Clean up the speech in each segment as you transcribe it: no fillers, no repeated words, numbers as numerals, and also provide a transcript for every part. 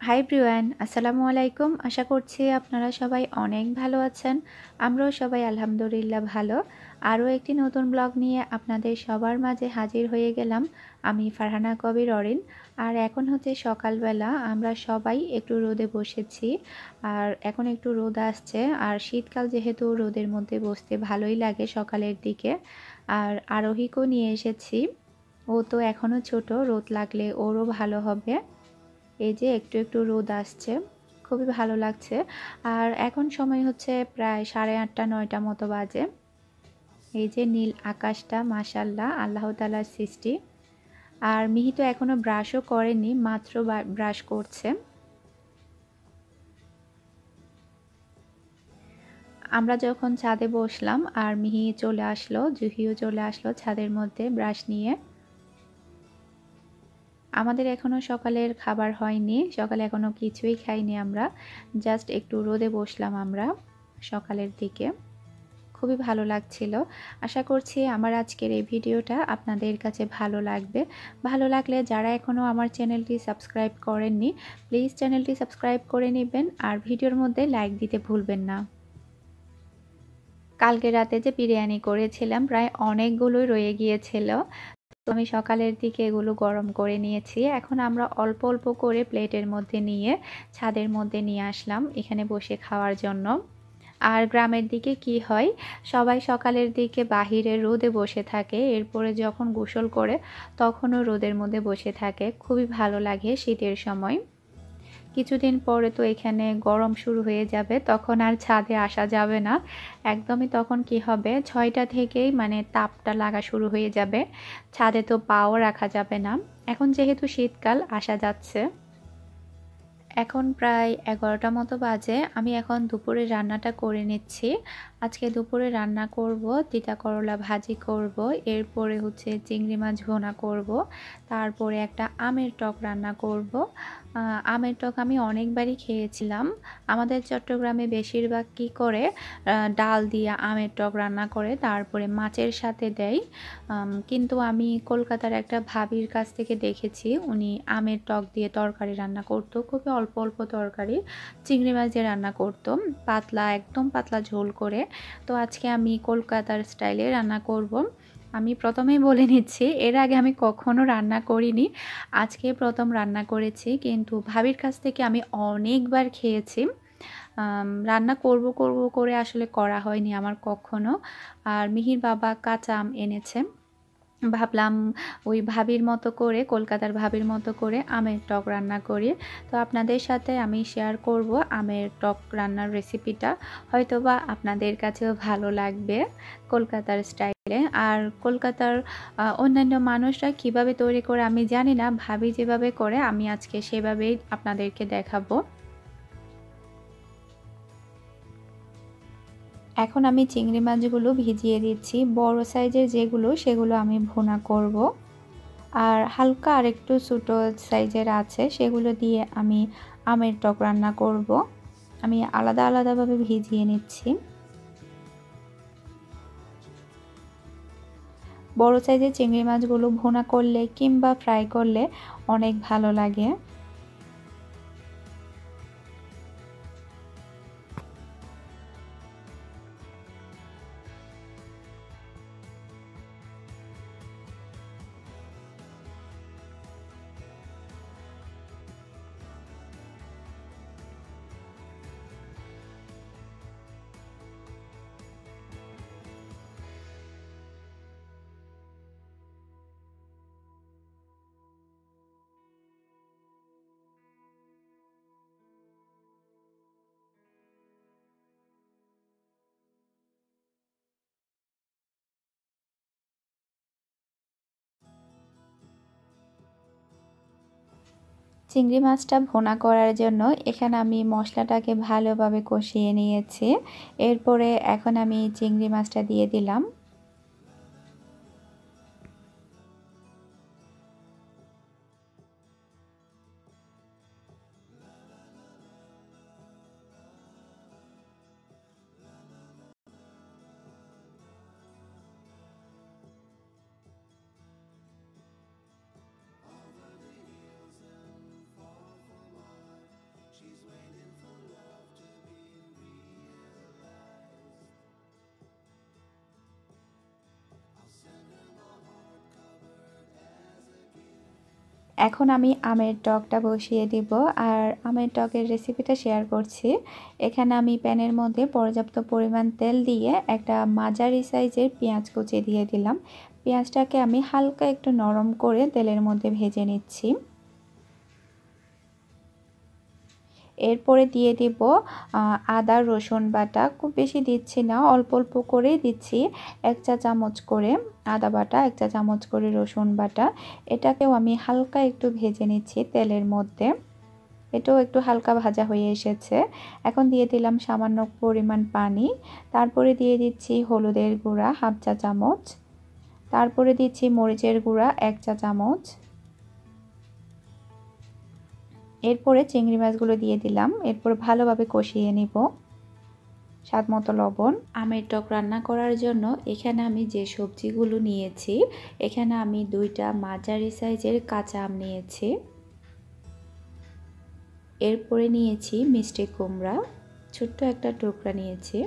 Hi everyone, আসসালামু আলাইকুম। আশা করছি আপনারা সবাই অনেক ভালো আছেন। আমরাও সবাই আলহামদুলিল্লাহ ভালো। আরও একটি নতুন ব্লগ নিয়ে আপনাদের সবার মাঝে হাজির হয়ে গেলাম। আমি ফারহানা কবির অরিন। আর এখন হচ্ছে সকালবেলা, আমরা সবাই একটু রোদে বসেছি। আর এখন একটু রোদ আসছে, আর শীতকাল যেহেতু রোদের মধ্যে বসতে ভালোই লাগে সকালের দিকে। আর আরোহীকেও নিয়ে এসেছি। ও তো এখনও ছোট, রোদ লাগলে ওরও ভালো হবে। এই যে একটু একটু রোদ আসছে, খুবই ভালো লাগছে। আর এখন সময় হচ্ছে প্রায় 8:30 9টা মতো বাজে। এই যে নীল আকাশটা, মাশাআল্লাহ, আল্লাহ তাআলার সৃষ্টি। আর মিহি তো এখনো ব্রাশও করেনি, মাত্র ব্রাশ করছে। আমরা যখন ছাদে বসলাম আর মিহি চলে আসলো, জুহিও চলে আসলো ছাদের মধ্যে ব্রাশ নিয়ে। আমাদের এখনো সকালের খাবার হয়নি, সকালে এখনো কিছুই খাইনি আমরা। জাস্ট একটু রোদে বসলাম আমরা সকালের দিকে। খুবই ভালো লাগছিল। আশা করছি আমার আজকের এই ভিডিওটা আপনাদের কাছে ভালো লাগবে। ভালো লাগলে যারা এখনও আমার চ্যানেলটি সাবস্ক্রাইব করেননি, প্লিজ চ্যানেলটি সাবস্ক্রাইব করে নেবেন আর ভিডিওর মধ্যে লাইক দিতে ভুলবেন না। কালকে রাতে যে বিরিয়ানি করেছিলাম, প্রায় অনেকগুলোই রয়ে গিয়েছিল। আমি সকালের দিকে এগুলো গরম করে নিয়েছি। এখন আমরা অল্প অল্প করে প্লেটের মধ্যে নিয়ে ছাদের মধ্যে নিয়ে আসলাম এখানে বসে খাওয়ার জন্য। আর গ্রামের দিকে কি হয়, সবাই সকালের দিকে বাহিরে রোদে বসে থাকে, এরপরে যখন গোসল করে তখনও রোদের মধ্যে বসে থাকে। খুবই ভালো লাগে শীতের সময়। কিছুদিন পরে তো এখানে গরম শুরু হয়ে যাবে, তখন আর ছাদে আসা যাবে না। একদমই তখন কি হবে, 6টা থেকেই মানে তাপটা লাগা শুরু হয়ে যাবে। ছাদে তো পাও রাখা যাবে না। এখন যেহেতু শীতকাল, আসা যাচ্ছে। এখন প্রায় 11টা মতো বাজে। আমি এখন দুপুরে রান্নাটা করে নিচ্ছি। আজকে দুপুরে রান্না করব তিতা করলা ভাজি করব, এরপরে হচ্ছে চিংড়ি মাছ ভুনা করব, তারপরে একটা আমের টক রান্না করব। আমের টক আমি অনেকবারই খেয়েছিলাম। আমাদের চট্টগ্রামে বেশিরভাগ কি করে, ডাল দিয়ে আমের টক রান্না করে তারপরে মাছের সাথে দেয়। কিন্তু আমি কলকাতার একটা ভাবির কাছ থেকে দেখেছি, উনি আমের টক দিয়ে তরকারি রান্না করতো, খুবই অল্প অল্প তরকারি চিংড়ি মাছ দিয়ে রান্না করতো, পাতলা, একদম পাতলা ঝোল করে। তো আজকে আমি কলকাতার স্টাইলে রান্না করব। আমি প্রথমেই বলে নিচ্ছি, এর আগে আমি কখনো রান্না করিনি, আজকে প্রথম রান্না করেছি। কিন্তু ভাবির কাছ থেকে আমি অনেকবার খেয়েছি। রান্না করব করব করে আসলে করা হয়নি আমার কখনো। আর মিহির বাবা কাঁচা আম এনেছে, ভাবলাম ওই ভাবির মতো করে, কলকাতার ভাবির মতো করে আমের টক রান্না করি। তো আপনাদের সাথে আমি শেয়ার করব আমের টক রান্নার রেসিপিটা, হয়তোবা আপনাদের কাছেও ভালো লাগবে কলকাতার স্টাইলে। আর কলকাতার অন্যান্য মানুষরা কিভাবে তৈরি করে আমি জানি না, ভাবি যেভাবে করে আমি আজকে সেভাবেই আপনাদেরকে দেখাবো। এখন আমি চিংড়ি মাছগুলো ভিজিয়ে দিচ্ছি, বড় সাইজের যেগুলো সেগুলো আমি ভুনা করব। আর হালকা আর একটু ছোটো সাইজের আছে, সেগুলো দিয়ে আমি আমের টক রান্না করব। আমি আলাদা আলাদাভাবে ভিজিয়ে নিচ্ছি। বড় সাইজের চিংড়ি মাছগুলো ভুনা করলে কিংবা ফ্রাই করলে অনেক ভালো লাগে। চিংড়ি মাছটা ভুনা করার জন্য এখানে আমি মশলাটাকে ভালোভাবে কষিয়ে নিয়েছি। এরপরে এখন আমি চিংড়ি মাছটা দিয়ে দিলাম। এখন আমি আমের টকটা বসিয়ে দিব আর আমের টকের রেসিপিটা শেয়ার করছি। এখানে আমি প্যানের মধ্যে পর্যাপ্ত পরিমাণ তেল দিয়ে একটা মাঝারি সাইজের পেঁয়াজ কুচি দিয়ে দিলাম। পেঁয়াজটাকে আমি হালকা একটু নরম করে তেলের মধ্যে ভেজে নিচ্ছি। এরপরে দিয়ে দিব আদা রসুন বাটা, খুব বেশি দিচ্ছি না, অল্প অল্প করেই দিচ্ছি। 1 চা চামচ করে আদা বাটা, 1 চা চামচ করে রসুন বাটা। এটাকেও আমি হালকা একটু ভেজে নিচ্ছি তেলের মধ্যে। এটাও একটু হালকা ভাজা হয়ে এসেছে। এখন দিয়ে দিলাম সামান্য পরিমাণ পানি। তারপরে দিয়ে দিচ্ছি হলুদের গুঁড়া 1/2 চা চামচ। তারপরে দিচ্ছি মরিচের গুঁড়া 1 চা চামচ। এরপরে চিংড়ি মাছগুলো দিয়ে দিলাম। এরপর ভালোভাবে কষিয়ে নিব। স্বাদ মতো লবণ। আমের টক রান্না করার জন্য এখানে আমি যে সবজিগুলো নিয়েছি, এখানে আমি 2টা মাঝারি সাইজের কাঁচা আম নিয়েছি। এরপরে নিয়েছি মিষ্টি কুমড়া, ছোট্ট একটা টুকরা নিয়েছি।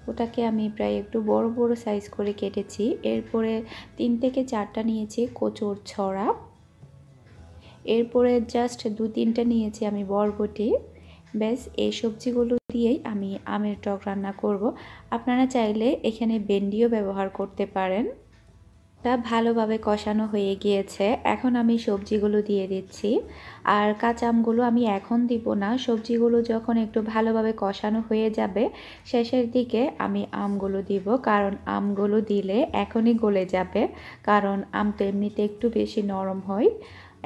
ওটাকে আমি প্রায় একটু বড় বড় সাইজ করে কেটেছি। এরপরে 3 থেকে 4টা নিয়েছি কচুর ছড়া। এরপরে জাস্ট 2-3টা নিয়েছি আমি বরবটি। ব্যাস এই সবজিগুলো দিয়েই আমি আমের টক রান্না করব। আপনারা চাইলে এখানে ভেন্ডিও ব্যবহার করতে পারেন। তা ভালোভাবে কষানো হয়ে গিয়েছে। এখন আমি সবজিগুলো দিয়ে দিচ্ছি। আর কাঁচা আমগুলো আমি এখন দিব না, সবজিগুলো যখন একটু ভালোভাবে কষানো হয়ে যাবে শেষের দিকে আমি আমগুলো দিব, কারণ আমগুলো দিলে এখনই গলে যাবে, কারণ আম তো এমনিতে একটু বেশি নরম হয়।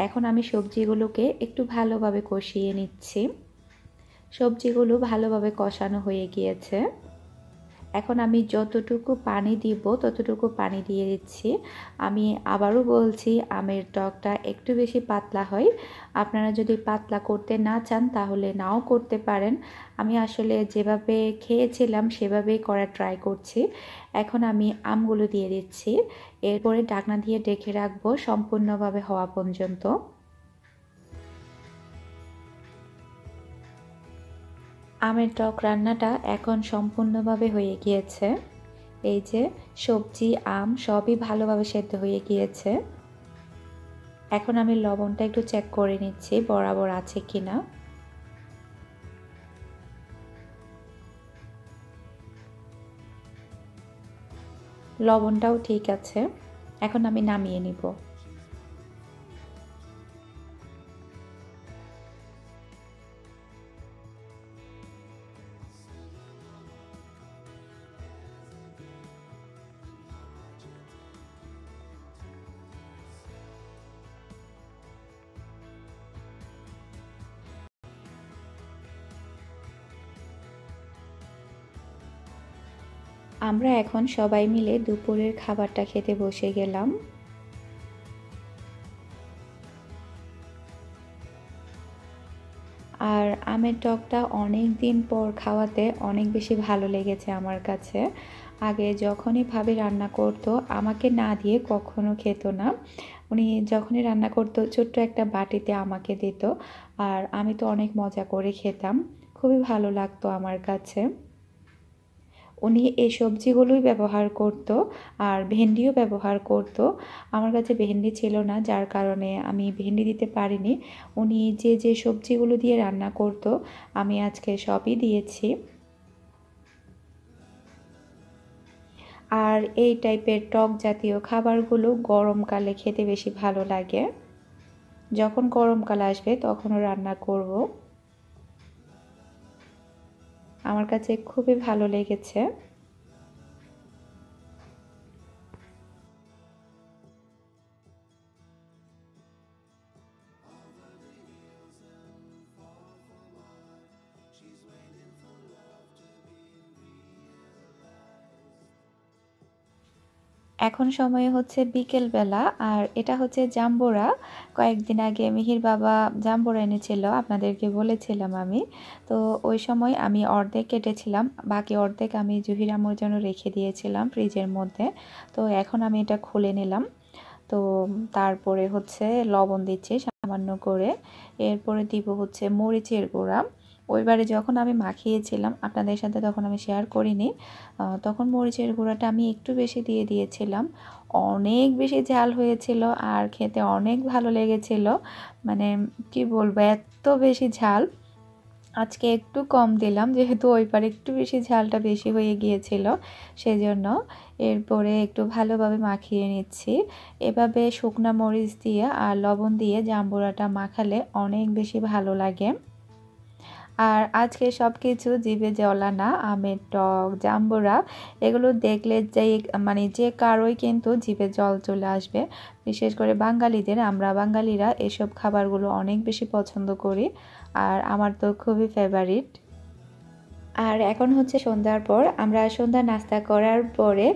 এখন আমি সবজিগুলোকে একটু ভালোভাবে কষিয়ে নিচ্ছি। সবজিগুলো ভালোভাবে কষানো হয়ে গিয়েছে। এখন আমি যতটুকু পানি দিব ততটুকু পানি দিয়ে দিচ্ছি। আমি আবারও বলছি, আমের টকটা একটু বেশি পাতলা হয়। আপনারা যদি পাতলা করতে না চান তাহলে নাও করতে পারেন। আমি আসলে যেভাবে খেয়েছিলাম সেভাবেই করার ট্রাই করছি। এখন আমি আমগুলো দিয়ে দিচ্ছি। এরপরে ঢাকনা দিয়ে ঢেকে রাখবো সম্পূর্ণভাবে হওয়া পর্যন্ত। আমের টক রান্নাটা এখন সম্পূর্ণভাবে হয়ে গিয়েছে। এই যে সবজি আম সবই ভালোভাবে সেদ্ধ হয়ে গিয়েছে। এখন আমি লবণটা একটু চেক করে নিচ্ছি বরাবর আছে কিনা। লবণটাও ঠিক আছে। এখন আমি নামিয়ে নিব। আমরা এখন সবাই মিলে দুপুরের খাবারটা খেতে বসে গেলাম। আর আমের টকটা অনেক দিন পর খাওয়াতে অনেক বেশি ভালো লেগেছে আমার কাছে। আগে যখনই ভাবি রান্না করতো আমাকে না দিয়ে কখনো খেত না। উনি যখনই রান্না করতো ছোট্ট একটা বাটিতে আমাকে দিত, আর আমি তো অনেক মজা করে খেতাম। খুবই ভালো লাগতো আমার কাছে। উনি এই সবজিগুলোই ব্যবহার করত, আর ভেন্ডিও ব্যবহার করত। আমার কাছে ভেন্ডি ছিল না, যার কারণে আমি ভেন্ডি দিতে পারিনি। উনি যে যে সবজিগুলো দিয়ে রান্না করত আমি আজকে সবই দিয়েছি। আর এই টাইপের টক জাতীয় খাবারগুলো গরমকালে খেতে বেশি ভালো লাগে। যখন গরমকাল আসবে তখনও রান্না করব। আমার কাছে খুবই ভালো লেগেছে। এখন সময় হচ্ছে বিকেলবেলা, আর এটা হচ্ছে জাম্বুরা। কয়েকদিন আগে মিহির বাবা জাম্বুরা এনেছিল, আপনাদেরকে বলেছিলাম আমি। তো ওই সময় আমি অর্ধেক কেটেছিলাম, বাকি অর্ধেক আমি জুহির আম্মুর জন্য রেখে দিয়েছিলাম ফ্রিজের মধ্যে। তো এখন আমি এটা খুলে নিলাম। তো তারপরে হচ্ছে লবণ দিচ্ছি সামান্য করে। এরপরে দিব হচ্ছে মরিচের গুঁড়া। ওইবারে যখন আমি মাখিয়েছিলাম আপনাদের সাথে তখন আমি শেয়ার করিনি, তখন মরিচের গুঁড়াটা আমি একটু বেশি দিয়ে দিয়েছিলাম। অনেক বেশি ঝাল হয়েছিল আর খেতে অনেক ভালো লেগেছিল। মানে কি বলবো, এত বেশি ঝাল। আজকে একটু কম দিলাম, যেহেতু ওই পারে একটু বেশি ঝালটা বেশি হয়ে গিয়েছিল সেজন্য। এরপরে একটু ভালোভাবে মাখিয়ে নিচ্ছি। এভাবে শুকনা মরিচ দিয়ে আর লবণ দিয়ে জাম্বুরাটা মাখালে অনেক বেশি ভালো লাগে। আর আজকে সব কিছু জিভে জলা না, আমের টক, জাম্বুরা, এগুলো দেখলে যে কারোই কিন্তু জিভে জল চলে আসবে। বিশেষ করে বাঙালিদের, আমরা বাঙালিরা এসব খাবারগুলো অনেক বেশি পছন্দ করি আর আমার তো খুবই ফেভারিট। আর এখন হচ্ছে সন্ধ্যার পর, আমরা সন্ধ্যা নাস্তা করার পরে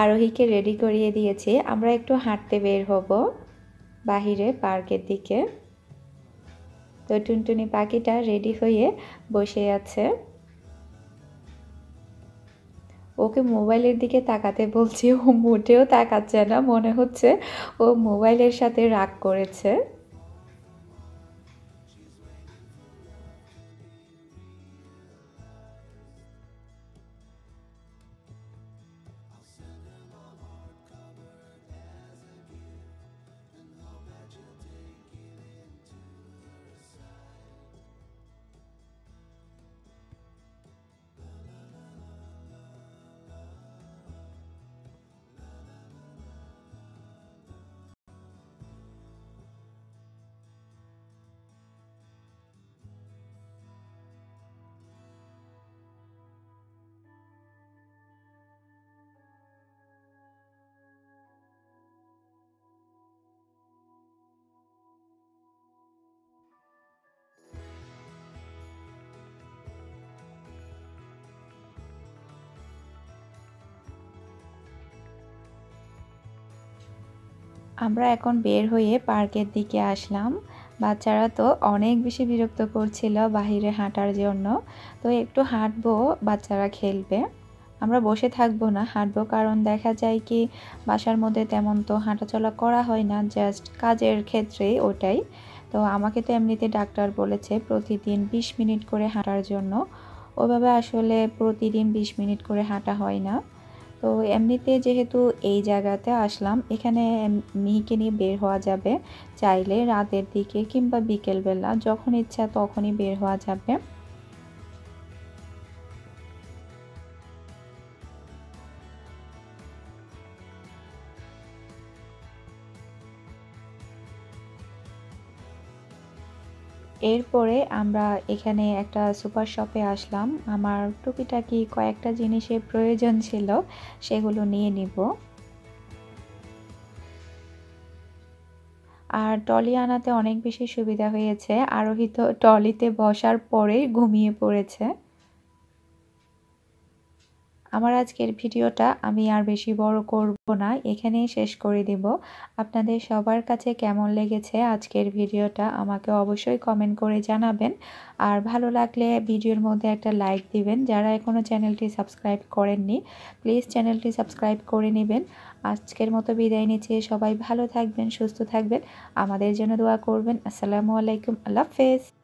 আরোহীকে রেডি করিয়ে দিয়েছি। আমরা একটু হাঁটতে বের হব বাহিরে পার্কের দিকে। তো টুনটুনি পাখিটা রেডি হয়ে বসে আছে। ওকে মোবাইলের দিকে তাকাতে বলছি, ও মোটেও তাকাচ্ছে না, মনে হচ্ছে ও মোবাইলের সাথে রাগ করেছে। আমরা এখন বের হয়ে পার্কের দিকে আসলাম। বাচ্চারা তো অনেক বেশি বিরক্ত করছিল বাহিরে হাঁটার জন্য। তো একটু হাঁটবো, বাচ্চারা খেলবে, আমরা বসে থাকবো না, হাঁটবো। কারণ দেখা যায় কি, বাসার মধ্যে তেমন তো হাঁটাচলা করা হয় না, জাস্ট কাজের ক্ষেত্রেই ওটাই। তো আমাকে তো এমনিতে ডাক্তার বলেছে প্রতিদিন 20 মিনিট করে হাঁটার জন্য। ওইভাবে আসলে প্রতিদিন 20 মিনিট করে হাঁটা হয় না। তো এমনিতে যেহেতু এই জায়গাতে আসলাম, এখানে মিহিকে নিয়ে বের হওয়া যাবে, চাইলে রাতের দিকে কিংবা বিকেলবেলা যখন ইচ্ছা তখনই বের হওয়া যাবে। এরপরে আমরা এখানে একটা সুপার শপে আসলাম। আমার টুকিটাকি কয়েকটা জিনিসের প্রয়োজন ছিল, সেগুলো নিয়ে নিব। আর ট্রলি আনাতে অনেক বেশি সুবিধা হয়েছে। আরোহী তো ট্রলিতে বসার পরেই ঘুমিয়ে পড়েছে। আমার আজকের ভিডিওটা আমি আর বেশি বড় করব না, এখানেই শেষ করে দেব। আপনাদের সবার কাছে কেমন লেগেছে আজকের ভিডিওটা আমাকে অবশ্যই কমেন্ট করে জানাবেন। আর ভালো লাগলে ভিডিওর মধ্যে একটা লাইক দিবেন। যারা এখনও চ্যানেলটি সাবস্ক্রাইব করেননি, প্লিজ চ্যানেলটি সাবস্ক্রাইব করে নেবেন। আজকের মতো বিদায় নিচ্ছি, সবাই ভালো থাকবেন, সুস্থ থাকবেন, আমাদের জন্য দোয়া করবেন। আসসালামু আলাইকুম, আল্লাহ হাফেজ।